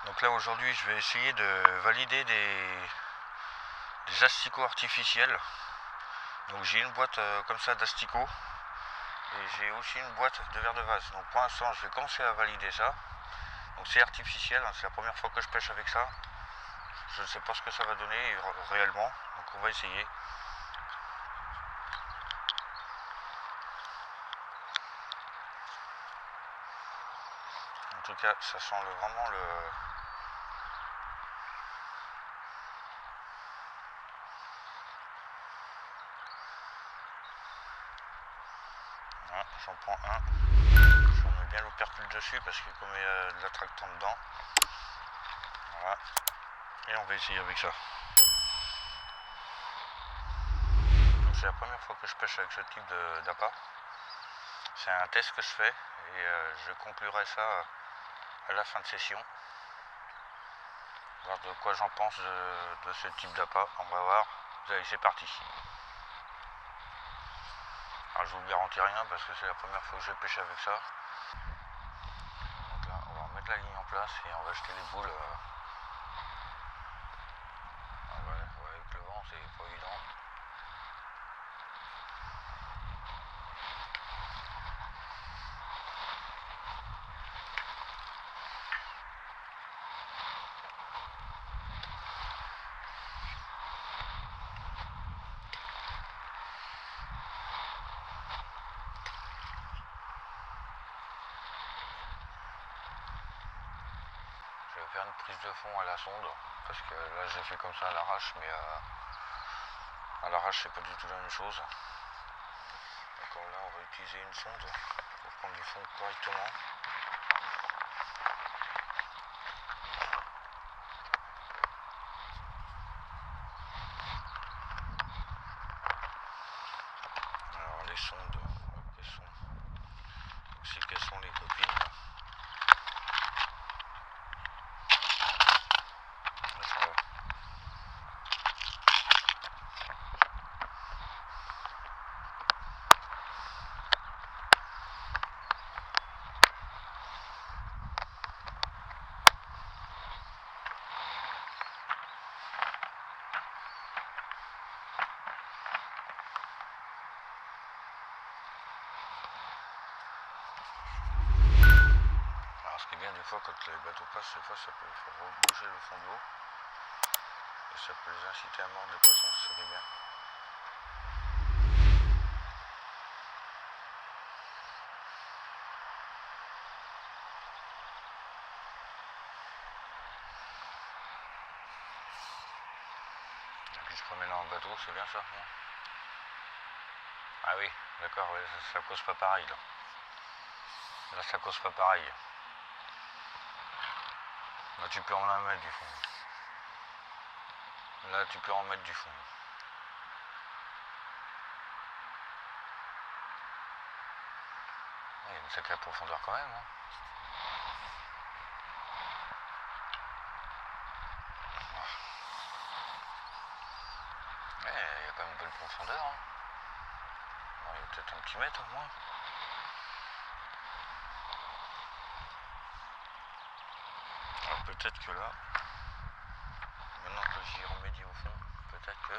Donc là aujourd'hui je vais essayer de valider des asticots artificiels. Donc j'ai une boîte comme ça d'asticots et j'ai aussi une boîte de verre de vase. Donc pour l'instant je vais commencer à valider ça. Donc c'est artificiel, hein, c'est la première fois que je pêche avec ça. Je ne sais pas ce que ça va donner réellement, donc on va essayer. En tout cas ça sent vraiment le... Voilà, j'en prends un. Je mets bien l'opercule dessus parce que comme il y a de l'attractant dedans. Voilà. Et on va essayer avec ça. C'est la première fois que je pêche avec ce type d'appât. C'est un test que je fais et je conclurai ça à la fin de session. Voir de quoi j'en pense de ce type d'appât. On va voir. Allez, c'est parti. Alors, je vous garantis rien parce que c'est la première fois que je vais pêcher avec ça. Donc là, on va remettre la ligne en place et on va jeter les boules. Ouais, avec le vent, c'est pas évident. Je vais faire une prise de fond à la sonde parce que là j'ai fait comme ça à l'arrache, mais à l'arrache c'est pas du tout la même chose. Donc là on va utiliser une sonde pour prendre du fond correctement. Alors les sondes, quelles sont les copines là. Alors ce qui est bien des fois quand les bateaux passent, des fois ça peut faire bouger le fond de l'eau et ça peut les inciter à mordre les poissons, c'est ça qui est bien. Et puis je promène dans le bateau, c'est bien ça. Ah oui, d'accord, ouais, ça cause pas pareil là. Là ça cause pas pareil. Là tu peux en mettre du fond. Là tu peux en mettre du fond. Il y a une sacrée profondeur quand même. Hein. Ouais, il y a quand même une belle profondeur. Hein. Bon, il y a peut-être un petit mètre au moins. Alors peut-être que là, maintenant que j'y remédie au fond, peut-être que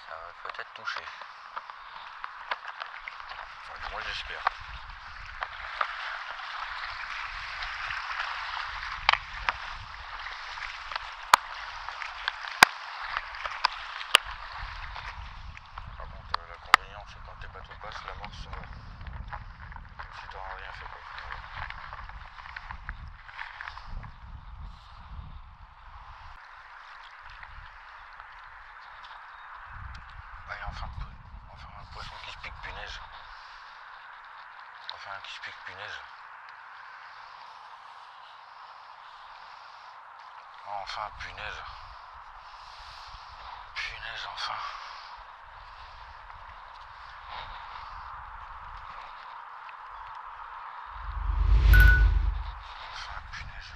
ça va peut-être toucher. Enfin, moi j'espère. Par contre, l'inconvénient c'est quand tes bateaux passent, l'amorce, comme si t'en as rien fait quoi. Ouais, enfin un poisson qui se pique, punaise. Enfin un qui se pique, punaise. Enfin, punaise. Punaise, enfin. Enfin, punaise.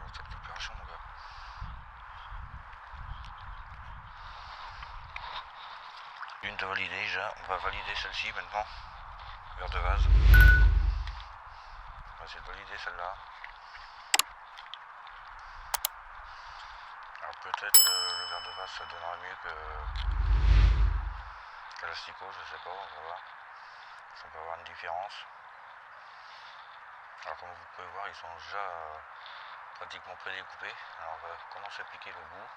sur cette opération, mon gars. Une de validée déjà, on va valider celle-ci maintenant. Verre de vase. On va essayer de valider celle-là. Alors peut-être le verre de vase ça donnera mieux que l'asticot, je sais pas, on va voir. Si on peut avoir une différence. Alors comme vous pouvez voir, ils sont déjà pratiquement prédécoupés. Alors on va commencer à piquer le bout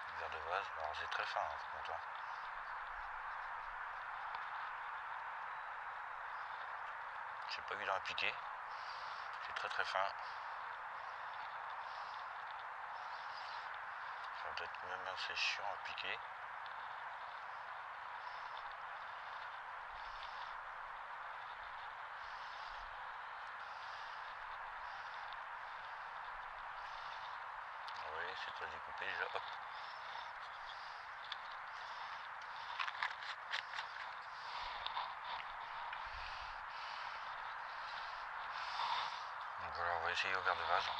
du verre de vase. Alors c'est très fin par contre. C'est pas évident à piquer. C'est très très fin. Ça doit être même assez chiant à piquer. Vous voyez, c'est très découpé déjà. Hop. Donc voilà, on va essayer au verre de vase.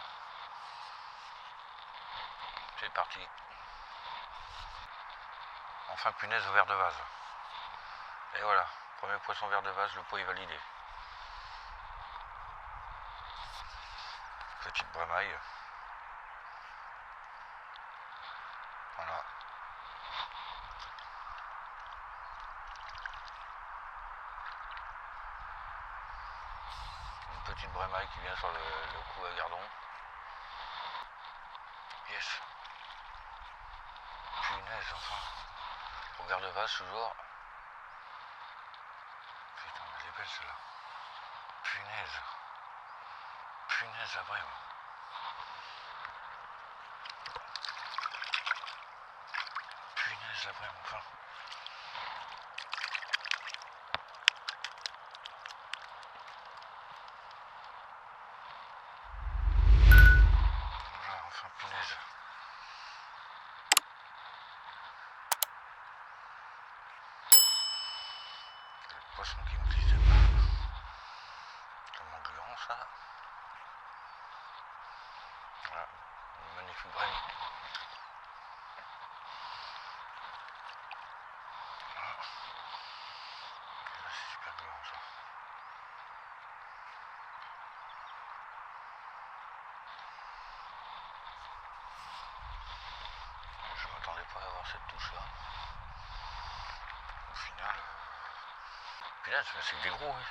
C'est parti. Enfin punaise au verre de vase. Et voilà, premier poisson verre de vase, le pot est validé. Petite bramaille. Voilà. Une petite bramaille qui vient sur le coup à gardon. Yes. Punaise, enfin. Au verre de vase toujours. Putain, elle est belle celle-là. Punaise. Punaise la brème. Punaise la brème, enfin. Voilà, enfin punaise. Le poisson qui me glisse des mains. Tellement gluant ça. Voilà, une magnifique brème. Voilà. Et là c'est super gluant ça. Je m'attendais pas à avoir cette touche là. Au final. Punaise, c'est des gros, oui.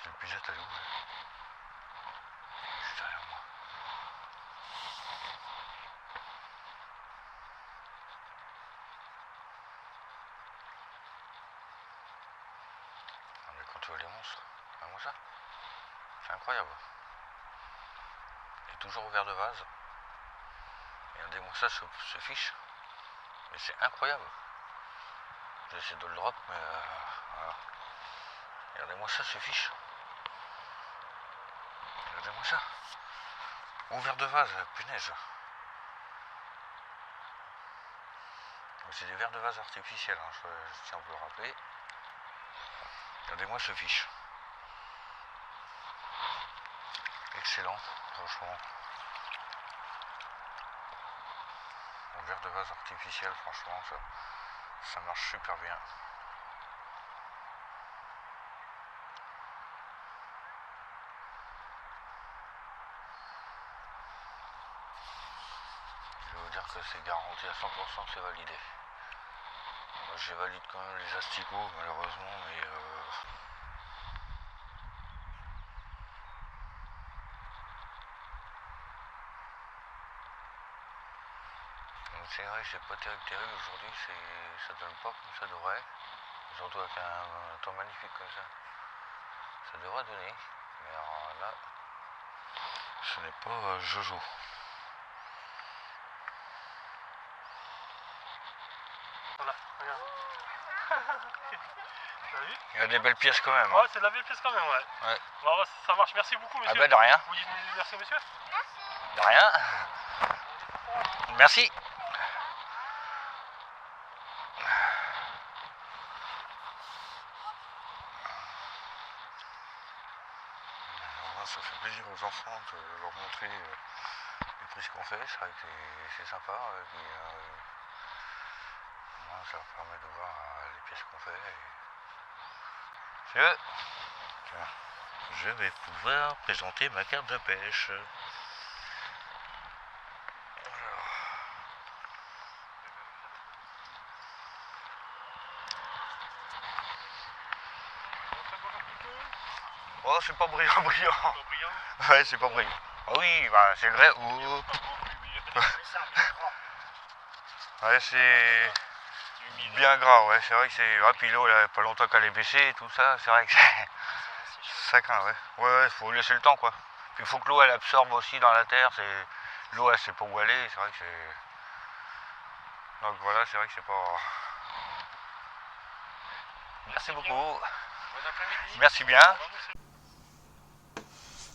C'est le pigeette, elle est où? Juste derrière moi. Ah, mais quand tu vois les monstres, regarde-moi ça. C'est incroyable. Et toujours au verre de vase. Regardez-moi ça se fiche. Mais c'est incroyable. J'essaie de le drop, mais voilà. Regardez-moi ça se fiche. Regardez-moi ça. Au verre de vase, punaise. C'est des verres de vase artificiels, hein, je tiens à vous le rappeler. Regardez-moi ce fiche. Excellent, franchement. Un verre de vase artificiel, franchement, ça marche super bien. Je vais vous dire que c'est garanti à 100%, c'est validé. Moi, je valide quand même les asticots, malheureusement, mais c'est vrai que c'est pas terrible aujourd'hui, ça donne pas comme ça devrait. Surtout avec un temps magnifique comme ça. Ça devrait donner. Mais alors là, ce n'est pas Jojo. Voilà, regarde. T'as vu? Il y a des belles pièces quand même. Ouais, c'est de la belle pièce quand même, ouais. Bon, ça marche, merci beaucoup, monsieur. Ah bah de rien. Vous dites merci, monsieur? De rien. Merci. Ça fait plaisir. aux enfants, de leur montrer les prises qu'on fait. C'est vrai que c'est sympa. Moi, ça leur permet de voir les pièces qu'on fait. Je vais pouvoir présenter ma carte de pêche. Oh, c'est pas brillant. Ouais, c'est pas brillant. Ah oui, bah c'est vrai. Ouais, c'est bien gras, ouais. C'est vrai que c'est. Ah, puis l'eau, il n'y a pas longtemps qu'elle est baissée, tout ça. C'est vrai que ça craint, ouais. Ouais, faut laisser le temps, quoi. Puis il faut que l'eau, elle absorbe aussi dans la terre. L'eau, elle sait pas où aller. C'est vrai que c'est. Donc voilà, c'est vrai que c'est pas. Merci beaucoup. Bon après-midi. Merci bien.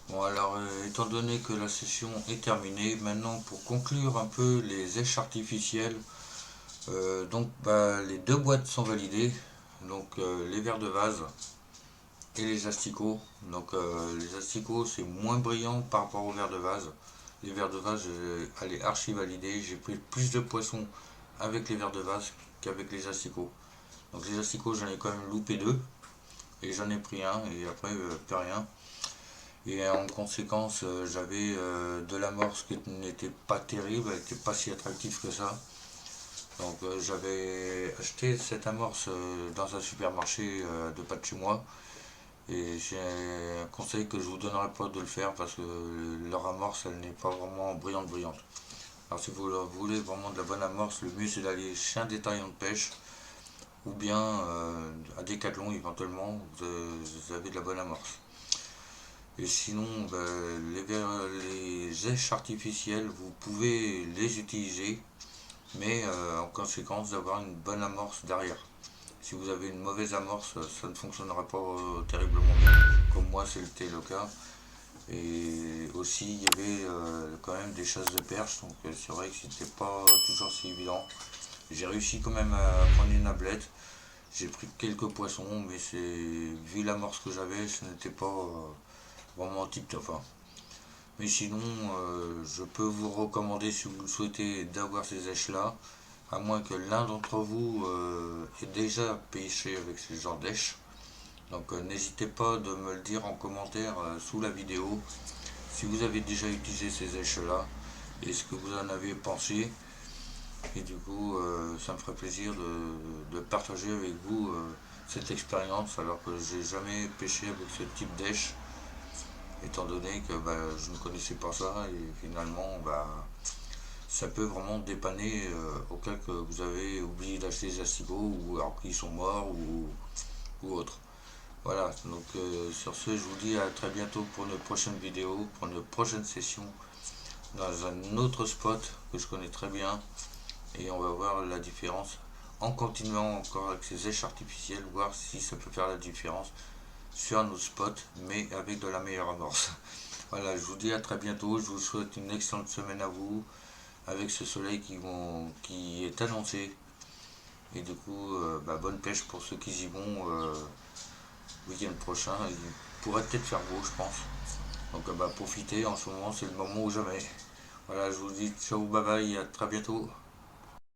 Bon alors, étant donné que la session est terminée, maintenant pour conclure un peu les éches artificielles, les deux boîtes sont validées, donc les verres de vase et les asticots. Donc les asticots c'est moins brillant par rapport aux verres de vase. Les verres de vase, elle est archi validée, j'ai pris plus de poissons avec les verres de vase qu'avec les asticots. Donc les asticots j'en ai quand même loupé deux, et j'en ai pris un, et après plus rien. Et en conséquence, j'avais de l'amorce qui n'était pas terrible, elle n'était pas si attractive que ça. Donc j'avais acheté cette amorce dans un supermarché de pas de chez moi. Et j'ai un conseil que je vous donnerai pas de le faire parce que leur amorce, elle n'est pas vraiment brillante. Alors si vous voulez vraiment de la bonne amorce, le mieux c'est d'aller chez un détaillant de pêche ou bien à Decathlon éventuellement, vous avez de la bonne amorce. Et sinon, les éches artificielles, vous pouvez les utiliser, mais en conséquence d'avoir une bonne amorce derrière. Si vous avez une mauvaise amorce, ça ne fonctionnera pas terriblement bien, comme moi c'était le cas. Et aussi, il y avait quand même des chasses de perche, donc c'est vrai que c'était pas toujours si évident. J'ai réussi quand même à prendre une ablette. J'ai pris quelques poissons, mais vu l'amorce que j'avais, ce n'était pas vraiment tip top. Mais sinon, je peux vous recommander, si vous le souhaitez, d'avoir ces éches là, à moins que l'un d'entre vous ait déjà pêché avec ce genre d'éches. Donc n'hésitez pas de me le dire en commentaire sous la vidéo si vous avez déjà utilisé ces éches là et ce que vous en avez pensé. Et du coup, ça me ferait plaisir de partager avec vous cette expérience, alors que j'ai jamais pêché avec ce type d'éche, étant donné que je ne connaissais pas ça, et finalement ça peut vraiment dépanner au cas que vous avez oublié d'acheter des asticots, ou alors qu'ils sont morts ou autre. Voilà, donc sur ce, je vous dis à très bientôt pour une prochaine vidéo, pour une prochaine session dans un autre spot que je connais très bien, et on va voir la différence en continuant encore avec ces éches artificielles, voir si ça peut faire la différence sur un autre spot, mais avec de la meilleure amorce. Voilà, je vous dis à très bientôt, je vous souhaite une excellente semaine à vous, avec ce soleil qui est annoncé. Et du coup, bonne pêche pour ceux qui y vont week-end prochain. Il pourrait peut-être faire beau, je pense. Donc profitez, en ce moment c'est le moment ou jamais. Voilà, je vous dis ciao, bye bye, à très bientôt.